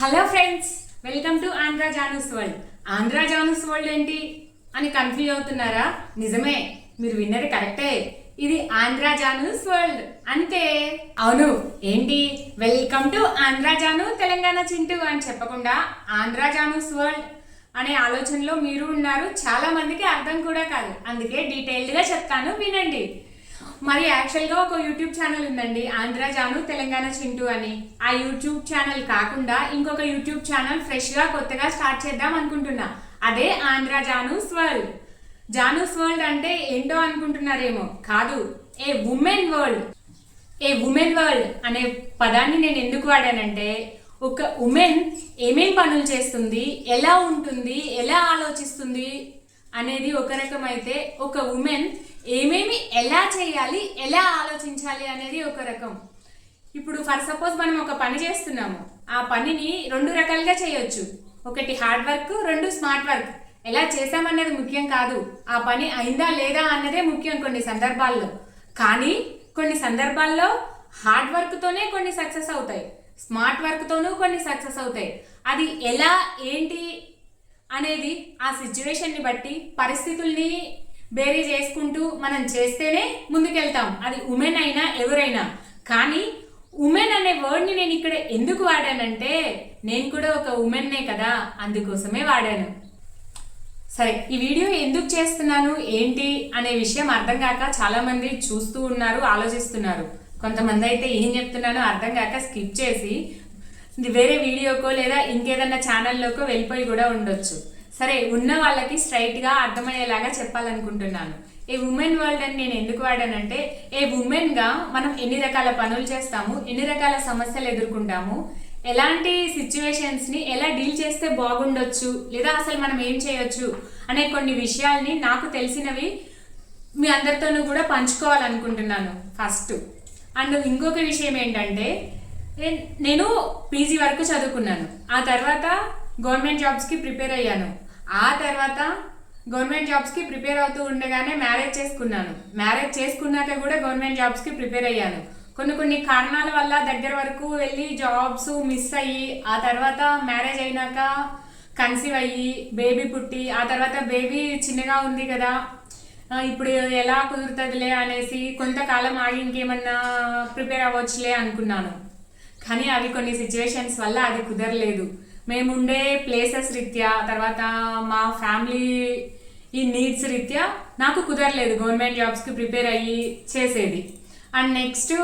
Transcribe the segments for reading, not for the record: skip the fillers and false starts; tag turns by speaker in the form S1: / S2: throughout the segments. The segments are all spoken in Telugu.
S1: Hello friends, welcome to Andhra Janu's world. Andhra Janu's world ఏంటి అని కన్ఫ్యూజ్ అవుతున్నారా? నిజమే, మీరు విన్నది కరెక్టే. ఇది ఆంధ్ర జానూస్ వరల్డ్ అంతే. అవును, ఏంటి వెల్కమ్ టు ఆంధ్ర జాను తెలంగాణ చింటూ అని చెప్పకుండా ఆంధ్ర జానూస్ వరల్డ్ అనే ఆలోచనలో మీరు ఉన్నారు. చాలా మందికి అర్థం కూడా కాదు, అందుకే డీటెయిల్డ్గా చెప్తాను, వినండి. మరి యాక్చువల్గా ఒక యూట్యూబ్ ఛానల్ ఉందండి, ఆంధ్ర జాను తెలంగాణ చింటూ అని. ఆ యూట్యూబ్ ఛానల్ కాకుండా ఇంకొక యూట్యూబ్ ఛానల్ ఫ్రెష్గా కొత్తగా స్టార్ట్ చేద్దాం అనుకుంటున్నా. అదే ఆంధ్ర జానూస్ వరల్డ్. జానూస్ వరల్డ్ అంటే ఏంటో అనుకుంటున్నారేమో, కాదు, ఏ ఉమెన్ వరల్డ్. ఏ ఉమెన్ వరల్డ్ అనే పదాన్ని నేను ఎందుకు వాడానంటే, ఒక ఉమెన్ ఏమేం పనులు చేస్తుంది, ఎలా ఉంటుంది, ఎలా ఆలోచిస్తుంది అనేది ఒక రకం అయితే, ఒక ఉమెన్ ఏమేమి ఎలా చేయాలి, ఎలా ఆలోచించాలి అనేది ఒక రకం. ఇప్పుడు ఫర్ సపోజ్ మనం ఒక పని చేస్తున్నాము, ఆ పనిని రెండు రకాలుగా చేయొచ్చు. ఒకటి హార్డ్ వర్క్, రెండు స్మార్ట్ వర్క్. ఎలా చేసామన్నది ముఖ్యం కాదు, ఆ పని అయిందా లేదా అన్నదే ముఖ్యం కొన్ని సందర్భాల్లో. కానీ కొన్ని సందర్భాల్లో హార్డ్ వర్క్తోనే కొన్ని సక్సెస్ అవుతాయి, స్మార్ట్ వర్క్తోనూ కొన్ని సక్సెస్ అవుతాయి. అది ఎలా ఏంటి అనేది ఆ సిచ్యువేషన్ని బట్టి, పరిస్థితుల్ని బేరీ చేసుకుంటూ మనం చేస్తేనే ముందుకెళ్తాం, అది ఉమెన్ అయినా ఎవరైనా. కానీ ఉమెన్ అనే వర్డ్ని నేను ఇక్కడ ఎందుకు వాడానంటే, నేను కూడా ఒక ఉమెన్నే కదా, అందుకోసమే వాడాను. సరే, ఈ వీడియో ఎందుకు చేస్తున్నాను ఏంటి అనే విషయం అర్థం కాక చాలామంది చూస్తూ ఉన్నారు, ఆలోచిస్తున్నారు. కొంతమంది అయితే ఏం చెప్తున్నానో అర్థం కాక స్కిప్ చేసి వేరే వీడియోకో లేదా ఇంకేదన్నా ఛానల్లోకో వెళ్ళిపోయి కూడా ఉండొచ్చు. సరే, ఉన్న వాళ్ళకి స్ట్రైట్గా అర్థమయ్యేలాగా చెప్పాలనుకుంటున్నాను. ఏ ఉమెన్ వరల్డ్ అని నేను ఎందుకు వాడానంటే, ఏ ఉమెన్గా మనం ఎన్ని రకాల పనులు చేస్తాము, ఎన్ని రకాల సమస్యలు ఎదుర్కొంటాము, ఎలాంటి సిచ్యువేషన్స్ని ఎలా డీల్ చేస్తే బాగుండొచ్చు, లేదా అసలు మనం ఏం చేయొచ్చు అనే కొన్ని విషయాల్ని నాకు తెలిసినవి మీ అందరితోనూ కూడా పంచుకోవాలనుకుంటున్నాను ఫస్ట్. అండ్ ఇంకొక విషయం ఏంటంటే, నేను పీజీ వరకు చదువుకున్నాను, ఆ తర్వాత గవర్నమెంట్ జాబ్స్కి ప్రిపేర్ అయ్యాను. ఆ తర్వాత గవర్నమెంట్ జాబ్స్కి ప్రిపేర్ అవుతూ ఉండగానే మ్యారేజ్ చేసుకున్నాను. మ్యారేజ్ చేసుకున్నాక కూడా గవర్నమెంట్ జాబ్స్కి ప్రిపేర్ అయ్యాను. కొన్ని కారణాల వల్ల దగ్గర వరకు వెళ్ళి జాబ్స్ మిస్ అయ్యి, ఆ తర్వాత మ్యారేజ్ అయినాక కన్సీవ్ అయ్యి బేబీ పుట్టి, ఆ తర్వాత బేబీ చిన్నగా ఉంది కదా, ఇప్పుడు ఎలా కుదురుతుందిలే అనేసి కొంతకాలం ఆగి ఇంకేమన్నా ప్రిపేర్ అవ్వచ్చులే అనుకున్నాను. కానీ అవి కొన్ని సిచ్యువేషన్స్ వల్ల అది కుదరలేదు. మేముండే ప్లేసెస్ రీత్యా, తర్వాత మా ఫ్యామిలీ ఈ నీడ్స్ రీత్యా నాకు కుదరలేదు గవర్నమెంట్ జాబ్స్కి ప్రిపేర్ అయ్యి చేసేది. అండ్ నెక్స్ట్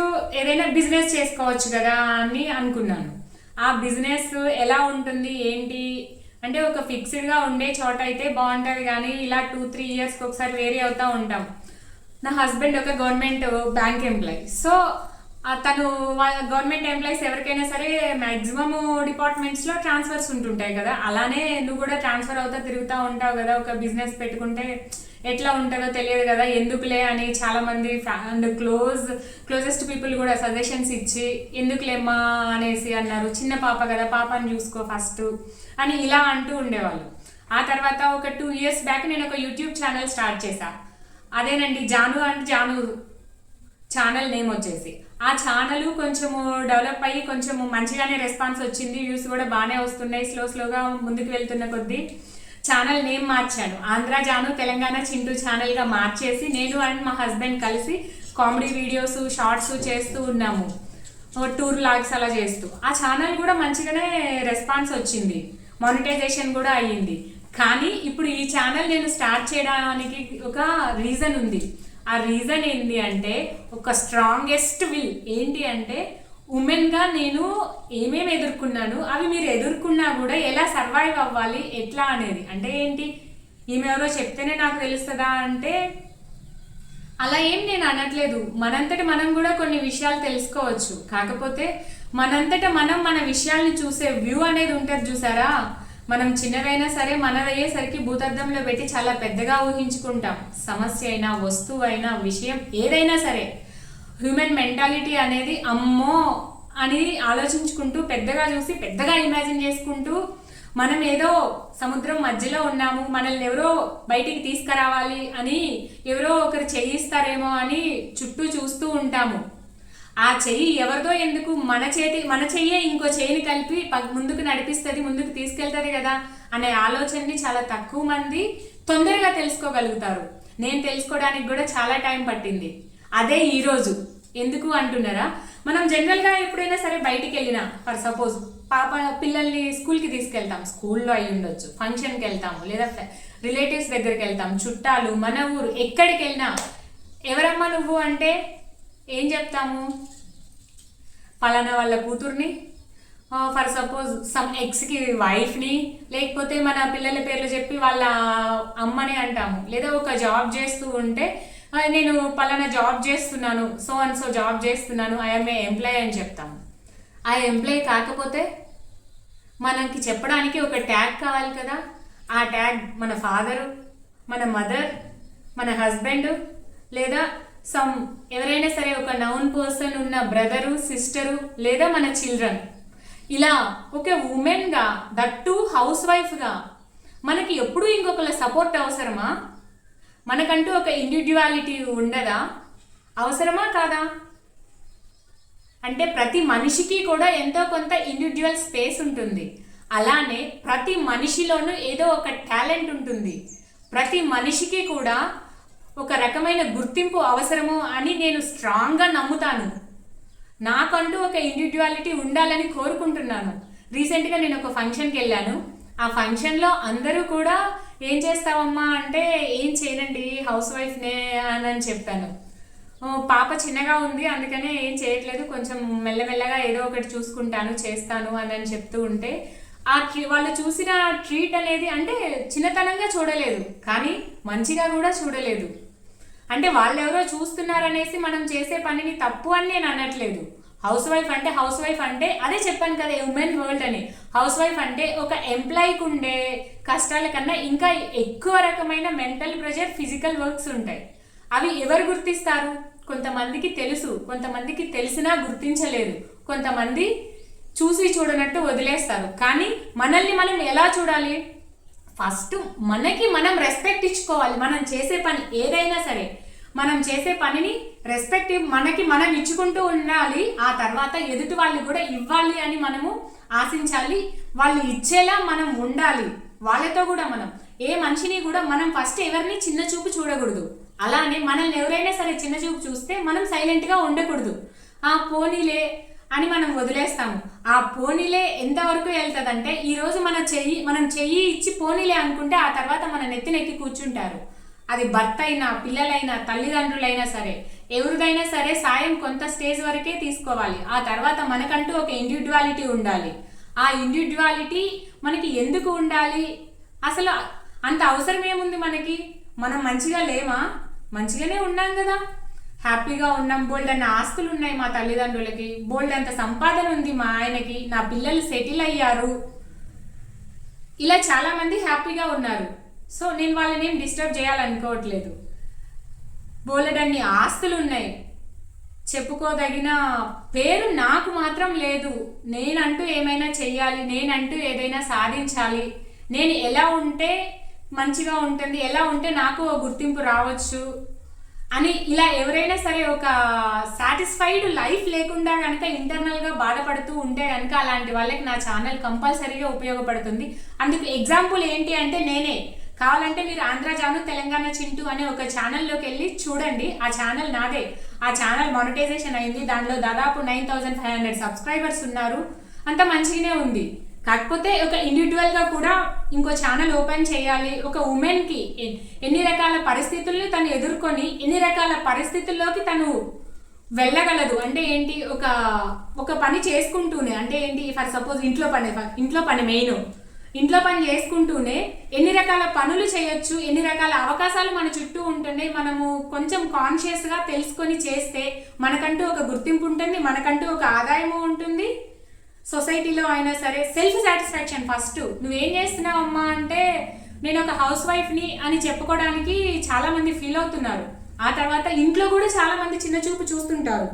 S1: ఏదైనా బిజినెస్ చేసుకోవచ్చు కదా అని అనుకున్నాను. ఆ బిజినెస్ ఎలా ఉంటుంది ఏంటి అంటే, ఒక ఫిక్స్డ్గా ఉండే చోట అయితే బాగుంటుంది, కానీ ఇలా 2-3 ఇయర్స్కి ఒకసారి వేరీ అవుతూ ఉంటాం. నా హస్బెండ్ ఒక గవర్నమెంట్ బ్యాంక్ ఎంప్లాయీ, సో తను గవర్నమెంట్ ఎంప్లాయీస్ ఎవరికైనా సరే మ్యాక్సిమమ్ డిపార్ట్మెంట్స్లో ట్రాన్స్ఫర్స్ ఉంటుంటాయి కదా, అలానే నువ్వు కూడా ట్రాన్స్ఫర్ అవుతా తిరుగుతూ ఉంటావు కదా. ఒక బిజినెస్ పెట్టుకుంటే ఎట్లా ఉంటుందో తెలియదు కదా, ఎందుకులే అని చాలామంది అండ్ క్లోజెస్ట్ పీపుల్ కూడా సజెషన్స్ ఇచ్చి ఎందుకులేమ్మా అనేసి అన్నారు. చిన్న పాప కదా, పాపని చూసుకో ఫస్ట్ అని ఇలా అంటూ ఉండేవాళ్ళు. ఆ తర్వాత ఒక 2 ఇయర్స్ బ్యాక్ నేను ఒక యూట్యూబ్ ఛానల్ స్టార్ట్ చేశా. అదేనండి, Jaanu and Jaanu channel name వచ్చేసి. ఆ ఛానల్ కొంచెము డెవలప్ అయ్యి కొంచెము మంచిగానే రెస్పాన్స్ వచ్చింది, వ్యూస్ కూడా బాగానే వస్తున్నాయి. స్లోగా ముందుకు వెళ్తున్న కొద్దీ ఛానల్ నేమ్ మార్చాను, ఆంధ్ర జాను తెలంగాణ చింటూ ఛానల్గా మార్చేసి నేను అండ్ మా హస్బెండ్ కలిసి కామెడీ వీడియోస్, షార్ట్స్ చేస్తూ ఉన్నాము, టూర్ లాగ్స్ అలా చేస్తూ. ఆ ఛానల్ కూడా మంచిగానే రెస్పాన్స్ వచ్చింది, మానిటైజేషన్ కూడా అయ్యింది. కానీ ఇప్పుడు ఈ ఛానల్ నేను స్టార్ట్ చేయడానికి ఒక రీజన్ ఉంది. ఆ రీజన్ ఏంటి అంటే, ఒక స్ట్రాంగెస్ట్ విల్ ఏంటి అంటే, ఉమెన్గా నేను ఏమేమి ఎదుర్కొన్నాను, అవి మీరు ఎదుర్కొన్నా కూడా ఎలా సర్వైవ్ అవ్వాలి ఎట్లా అనేది. అంటే ఏంటి, ఈమె ఎవరో చెప్తేనే నాకు తెలుస్తుందా అంటే అలా ఏం నేను అనట్లేదు. మనంతట మనం కూడా కొన్ని విషయాలు తెలుసుకోవచ్చు, కాకపోతే మనంతట మనం మన విషయాల్ని చూసే వ్యూ అనేది ఉంటుంది చూసారా. మనం చిన్నదైనా సరే మనదయ్యేసరికి భూతద్దంలో పెట్టి చాలా పెద్దగా ఊహించుకుంటాం. సమస్య అయినా, వస్తువు అయినా, విషయం ఏదైనా సరే, హ్యూమన్ మెంటాలిటీ అనేది అమ్మో అని ఆలోచించుకుంటూ పెద్దగా చూసి పెద్దగా ఇమాజిన్ చేసుకుంటూ మనం ఏదో సముద్రం మధ్యలో ఉన్నాము, మనల్ని ఎవరో బయటికి తీసుకురావాలి అని, ఎవరో ఒకరు చేయిస్తారేమో అని చుట్టూ చూస్తూ ఉంటాము. ఆ చెయ్యి ఎవరిదో ఎందుకు, మన చెయ్యే ఇంకో చెయ్యిని కలిపి ముందుకు నడిపిస్తుంది, ముందుకు తీసుకెళ్తుంది కదా అనే ఆలోచనని చాలా తక్కువ మంది తొందరగా తెలుసుకోగలుగుతారు. నేను తెలుసుకోవడానికి కూడా చాలా టైం పట్టింది. అదే ఈరోజు ఎందుకు అంటున్నారా, మనం జనరల్గా ఎప్పుడైనా సరే బయటికి వెళ్ళినా, ఫర్ సపోజ్ పిల్లల్ని స్కూల్కి తీసుకెళ్తాం, స్కూల్లో అయి ఉండొచ్చు, ఫంక్షన్కి వెళ్తాము, లేదా రిలేటివ్స్ దగ్గరికి వెళ్తాం, చుట్టాలు, మన ఊరు, ఎక్కడికి వెళ్ళినా ఎవరమ్మా నువ్వు అంటే ఏం చెప్తాము? పలానా వాళ్ళ కూతుర్ని, ఫర్ సపోజ్ సమ్ ఎక్స్కి వైఫ్ని, లేకపోతే మన పిల్లల పేర్లు చెప్పి వాళ్ళ అమ్మని అంటాము. లేదా ఒక జాబ్ చేస్తూ ఉంటే నేను పలానా జాబ్ చేస్తున్నాను, సో అండ్ సో జాబ్ చేస్తున్నాను, ఐఎమ్ ఏ ఎంప్లాయ్ అని చెప్తాము. ఆ ఎంప్లాయ్ కాకపోతే మనకి చెప్పడానికి ఒక ట్యాగ్ కావాలి కదా. ఆ ట్యాగ్ మన ఫాదరు, మన మదర్, మన హస్బెండ్, లేదా ఎవరైనా సరే ఒక నౌన్ పర్సన్ ఉన్న బ్రదరు, సిస్టరు, లేదా మన చిల్డ్రన్. ఇలా ఒక ఉమెన్గా, దట్ టు హౌస్ వైఫ్గా మనకి ఎప్పుడూ ఇంకొకళ్ళ సపోర్ట్ అవసరమా? మనకంటూ ఒక ఇండివిడ్యువాలిటీ ఉండదా? అవసరమా కాదా? అంటే ప్రతి మనిషికి కూడా ఎంతో కొంత ఇండివిడ్యువల్ స్పేస్ ఉంటుంది. అలానే ప్రతి మనిషిలోనూ ఏదో ఒక టాలెంట్ ఉంటుంది. ప్రతి మనిషికి కూడా ఒక రకమైన గుర్తింపు అవసరము అని నేను స్ట్రాంగ్గా నమ్ముతాను. నాకంటూ ఒక ఇండివిడ్యువాలిటీ ఉండాలని కోరుకుంటున్నాను. రీసెంట్గా నేను ఒక ఫంక్షన్కి వెళ్ళాను. ఆ ఫంక్షన్లో అందరూ కూడా ఏం చేస్తావమ్మా అంటే ఏం చేయనండి, హౌస్ వైఫ్నే అని చెప్పాను. పాప చిన్నగా ఉంది, అందుకనే ఏం చేయట్లేదు, కొంచెం మెల్లమెల్లగా ఏదో ఒకటి చూసుకుంటాను, చేస్తాను అని చెప్తూ ఉంటే వాళ్ళు చూసిన ట్రీట్ అనేది అంటే చిన్నతనంగా చూడలేదు, కానీ మంచిగా కూడా చూడలేదు. అంటే వాళ్ళెవరో చూస్తున్నారనేసి మనం చేసే పనిని తప్పు అని నేను అనట్లేదు. హౌస్ వైఫ్ అంటే అదే చెప్పాను కదా, ఉమెన్ వరల్డ్ అని. హౌస్ వైఫ్ అంటే ఒక ఎంప్లాయీకి ఉండే కష్టాల కన్నా ఇంకా ఎక్కువ రకమైన మెంటల్ ప్రెషర్, ఫిజికల్ వర్క్స్ ఉంటాయి. అవి ఎవరు గుర్తిస్తారు? కొంతమందికి తెలుసు, కొంతమందికి తెలిసినా గుర్తించలేరు, కొంతమంది చూసి చూడనట్టు వదిలేస్తారు. కానీ మనల్ని మనం ఎలా చూడాలి? ఫస్ట్ మనకి మనం రెస్పెక్ట్ ఇచ్చుకోవాలి. మనం చేసే పని ఏదైనా సరే, మనం చేసే పనిని రెస్పెక్ట్ మనకి మనం ఇచ్చుకుంటూ ఉండాలి. ఆ తర్వాత ఎదుటి వాళ్ళు కూడా ఇవ్వాలి అని మనము ఆశించాలి. వాళ్ళు ఇచ్చేలా మనం ఉండాలి. వాళ్ళతో కూడా మనం ఏ మనిషిని కూడా మనం ఫస్ట్ ఎవరిని చిన్న చూపు చూడకూడదు. అలానే మనల్ని ఎవరైనా సరే చిన్న చూపు చూస్తే మనం సైలెంట్గా ఉండకూడదు. ఆ పోనీలే అని మనం వదిలేస్తాము. ఆ పోనీలే ఎంతవరకు వెళ్తుందంటే, ఈరోజు మనం చెయ్యి ఇచ్చి పోనీలే అనుకుంటే ఆ తర్వాత మన నెత్తినెక్కి కూర్చుంటారు. అది భర్త అయినా, పిల్లలైనా, తల్లిదండ్రులైనా సరే, ఎవరిదైనా సరే సాయం కొంత స్టేజ్ వరకే తీసుకోవాలి. ఆ తర్వాత మనకంటూ ఒక ఇండివిడ్యువాలిటీ ఉండాలి. ఆ ఇండివిడ్యువాలిటీ మనకి ఎందుకు ఉండాలి? అసలు అంత అవసరం ఏముంది మనకి? మనం మంచిగా లేమా? మంచిగానే ఉన్నాం కదా, హ్యాపీగా ఉన్నాం. బోల్డ్ అన్న ఆస్తులు ఉన్నాయి మా తల్లిదండ్రులకి, బోల్డ్ అంత సంపాదన ఉంది మా ఆయనకి, నా పిల్లలు సెటిల్ అయ్యారు, ఇలా చాలామంది హ్యాపీగా ఉన్నారు. సో నేను వాళ్ళని ఏం డిస్టర్బ్ చేయాలనుకోవట్లేదు. బోలెడన్ని ఆస్తులు ఉన్నాయి, చెప్పుకోదగిన పేరు నాకు మాత్రం లేదు. నేనంటూ ఏమైనా చెయ్యాలి, నేనంటూ ఏదైనా సాధించాలి, నేను ఎలా ఉంటే మంచిగా ఉంటుంది, ఎలా ఉంటే నాకు గుర్తింపు రావచ్చు అని ఇలా ఎవరైనా సరే ఒక సాటిస్ఫైడ్ లైఫ్ లేకుండా కనుక ఇంటర్నల్గా బాధపడుతూ ఉంటే కనుక అలాంటి వాళ్ళకి నా ఛానల్ కంపల్సరీగా ఉపయోగపడుతుంది. అందుకు ఎగ్జాంపుల్ ఏంటి అంటే నేనే. కావాలంటే మీరు ఆంధ్ర జాను తెలంగాణ చింటూ అనే ఒక ఛానల్లోకి వెళ్ళి చూడండి. ఆ ఛానల్ నాదే. ఆ ఛానల్ మానిటైజేషన్ అయింది, దానిలో దాదాపు 9500 సబ్స్క్రైబర్స్ ఉన్నారు. అంత మంచిగానే ఉంది. కాకపోతే ఒక ఇండివిజువల్గా కూడా ఇంకో ఛానల్ ఓపెన్ చేయాలి. ఒక ఉమెన్కి ఎన్ని రకాల పరిస్థితుల్ని తను ఎదుర్కొని ఎన్ని రకాల పరిస్థితుల్లోకి తను వెళ్ళగలదు అంటే ఏంటి, ఒక పని చేసుకుంటూనే, అంటే ఏంటి, ఫర్ సపోజ్ ఇంట్లో పని మెయిన్, ఇంట్లో పని చేసుకుంటూనే ఎన్ని రకాల పనులు చేయొచ్చు, ఎన్ని రకాల అవకాశాలు మన చుట్టూ ఉంటున్నాయి. మనము కొంచెం కాన్షియస్గా తెలుసుకొని చేస్తే మనకంటూ ఒక గుర్తింపు ఉంటుంది, మనకంటూ ఒక ఆదాయము ఉంటుంది. సొసైటీలో అయినా సరే సెల్ఫ్ సాటిస్ఫాక్షన్. ఫస్ట్ నువ్వేం చేస్తున్నావు అమ్మా అంటే నేను ఒక హౌస్ వైఫ్ని అని చెప్పుకోవడానికి చాలామంది ఫీల్ అవుతున్నారు. ఆ తర్వాత ఇంట్లో కూడా చాలామంది చిన్న చూపు చూస్తుంటారు.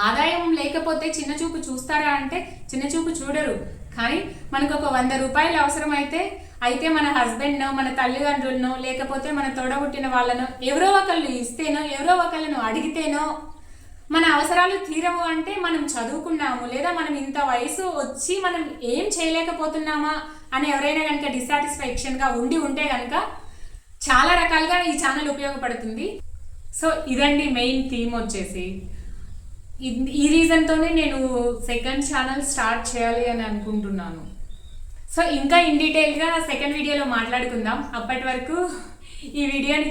S1: ఆదాయం లేకపోతే చిన్న చూపు చూస్తారా అంటే చిన్న చూపు చూడరు. కానీ మనకు ఒక 100 రూపాయలు అవసరం అయితే మన హస్బెండ్నో, మన తల్లిదండ్రులనో, లేకపోతే మన తోడబుట్టిన వాళ్ళనో ఎవరో ఒకళ్ళు ఇస్తేనో, ఎవరో ఒకళ్ళను అడిగితేనో మన అవసరాలు తీరవు అంటే మనం చదువుకున్నాము లేదా మనం ఇంత వయసు వచ్చి మనం ఏం చేయలేకపోతున్నామా అని ఎవరైనా కనుక డిస్సాటిస్ఫాక్షన్గా ఉంటే కనుక చాలా రకాలుగా ఈ ఛానల్ ఉపయోగపడుతుంది. సో ఇదండి మెయిన్ థీమ్ వచ్చేసి. ఈ రీజన్తోనే నేను సెకండ్ ఛానల్ స్టార్ట్ చేయాలి అని అనుకుంటున్నాను. సో ఇంకా ఇన్ డీటెయిల్గా సెకండ్ వీడియోలో మాట్లాడుకుందాం. అప్పటి వరకు ఈ వీడియోని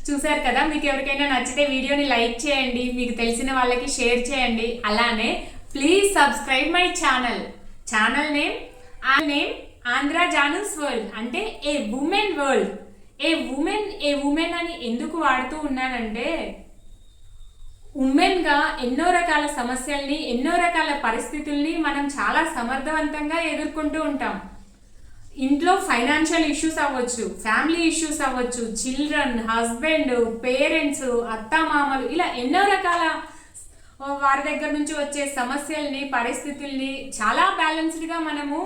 S1: చూసారు కదా, మీకు ఎవరికైనా నచ్చితే వీడియోని లైక్ చేయండి, మీకు తెలిసిన వాళ్ళకి షేర్ చేయండి. అలానే please subscribe my channel name Andhra Janu's world, అంటే ఏ ఉమెన్ వరల్డ్. ఏ ఉమెన్ అని ఎందుకు వాడుతూ ఉన్నానంటే, ఉమెన్గా ఎన్నో రకాల సమస్యల్ని, ఎన్నో రకాల పరిస్థితుల్ని మనం చాలా సమర్థవంతంగా ఎదుర్కొంటూ ఉంటాం. ఇంట్లో ఫైనాన్షియల్ ఇష్యూస్ అవ్వచ్చు, ఫ్యామిలీ ఇష్యూస్ అవ్వచ్చు, చిల్డ్రన్, హస్బెండ్, పేరెంట్స్, అత్తామామలు, ఇలా ఎన్నో రకాల వారి దగ్గర నుంచి వచ్చే సమస్యల్ని, పరిస్థితుల్ని చాలా బ్యాలెన్స్డ్గా మనము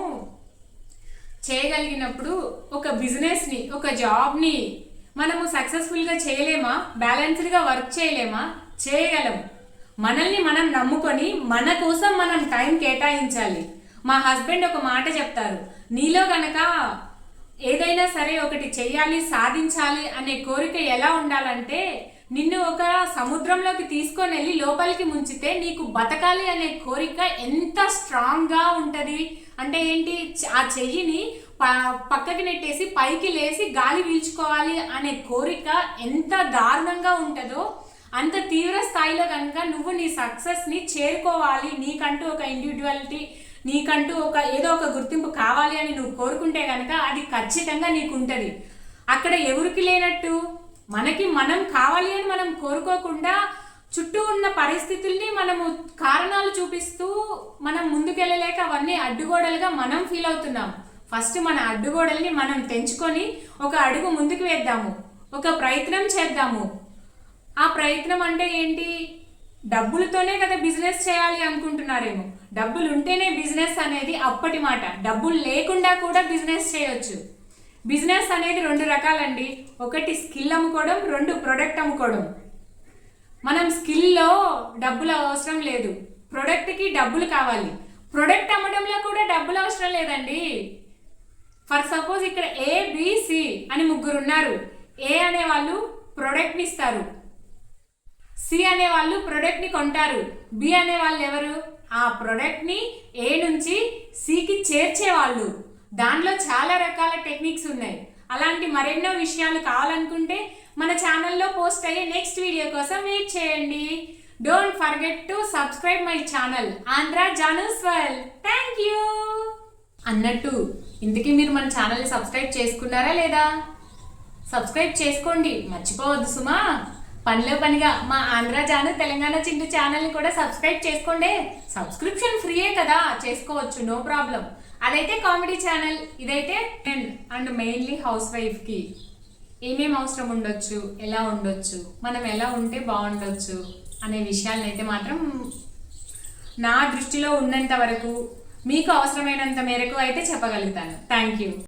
S1: చేయగలిగినప్పుడు ఒక బిజినెస్ని, ఒక జాబ్ని మనము సక్సెస్ఫుల్గా చేయలేమా? బ్యాలెన్స్డ్గా వర్క్ చేయలేమా? చేయగలం. మనల్ని మనం నమ్ముకొని మన కోసం మనం టైం కేటాయించాలి. మా హస్బెండ్ ఒక మాట చెప్తారు, నీలో గనక ఏదైనా సరే ఒకటి చెయ్యాలి, సాధించాలి అనే కోరిక ఎలా ఉండాలంటే, నిన్ను ఒక సముద్రంలోకి తీసుకొని వెళ్ళి లోపలికి ముంచితే నీకు బతకాలి అనే కోరిక ఎంత స్ట్రాంగ్గా ఉంటుంది అంటే ఏంటి, ఆ చెయ్యిని పక్కకి నెట్టేసి పైకి లేసి గాలి పీల్చుకోవాలి అనే కోరిక ఎంత దారుణంగా ఉంటుందో, అంత తీవ్ర స్థాయిలో కనుక నువ్వు నీ సక్సెస్ని చేరుకోవాలి, నీకంటూ ఒక ఇండివిజువాలిటీ, నీకంటూ ఏదో ఒక గుర్తింపు కావాలి అని నువ్వు కోరుకుంటే కనుక అది ఖచ్చితంగా నీకు ఉంటుంది. అక్కడ ఎవరికి లేనట్టు మనకి మనం కావాలి అని మనం కోరుకోకుండా చుట్టూ ఉన్న పరిస్థితుల్ని మనము కారణాలు చూపిస్తూ మనం ముందుకెళ్ళలేక అవన్నీ అడ్డుగోడలుగా మనం ఫీల్ అవుతున్నాం. ఫస్ట్ మన అడ్డుగోడల్ని మనం తెంచుకొని ఒక అడుగు ముందుకు వేద్దాము, ఒక ప్రయత్నం చేద్దాము. ఆ ప్రయత్నం అంటే ఏంటి? డబ్బులతోనే కదా బిజినెస్ చేయాలి అనుకుంటున్నారేమో. డబ్బులు ఉంటేనే బిజినెస్ అనేది అప్పటి మాట. డబ్బులు లేకుండా కూడా బిజినెస్ చేయొచ్చు. బిజినెస్ అనేది 2 రకాలండి. ఒకటి స్కిల్ అమ్ముకోవడం, 2 ప్రొడక్ట్ అమ్ముకోవడం. మనం స్కిల్లో డబ్బులు అవసరం లేదు, ప్రొడక్ట్కి డబ్బులు కావాలి. ప్రొడక్ట్ అమ్మడంలో కూడా డబ్బులు అవసరం లేదండి. ఫర్ సపోజ్ ఇక్కడ ABC అని 3 ఉన్నారు. ఏ అనే వాళ్ళు ప్రొడక్ట్ని ఇస్తారు, సి అనే వాళ్ళు ప్రొడక్ట్ని కొంటారు, బి అనే వాళ్ళు ఎవరు? ఆ ప్రొడక్ట్ని ఏ నుంచి సికి చేర్చేవాళ్ళు. దానిలో చాలా రకాల టెక్నిక్స్ ఉన్నాయి. అలాంటి మరెన్నో విషయాలు కావాలనుకుంటే మన ఛానల్లో పోస్ట్ అయ్యే నెక్స్ట్ వీడియో కోసం వెయిట్ చేయండి. Don't forget to subscribe my channel Andhra Janu's world. Thank you. అన్నట్టు ఇంతకీ మీరు మన ఛానల్ని సబ్స్క్రైబ్ చేసుకున్నారా లేదా? సబ్స్క్రైబ్ చేసుకోండి, మర్చిపోవద్దు సుమా. పనిలో పనిగా మా ఆంధ్రా జాను తెలంగాణ చింటూ ఛానల్ని కూడా సబ్స్క్రైబ్ చేసుకోండి. సబ్స్క్రిప్షన్ ఫ్రీయే కదా, చేసుకోవచ్చు, నో ప్రాబ్లం. అదైతే కామెడీ ఛానల్, ఇదైతే అండ్ మెయిన్లీ హౌస్ వైఫ్కి ఏమేమి అవసరం ఉండొచ్చు, ఎలా ఉండొచ్చు, మనం ఎలా ఉంటే బాగుండొచ్చు అనే విషయాలను అయితే మాత్రం నా దృష్టిలో ఉన్నంత వరకు మీకు అవసరమైనంత మేరకు అయితే చెప్పగలుగుతాను. Thank you.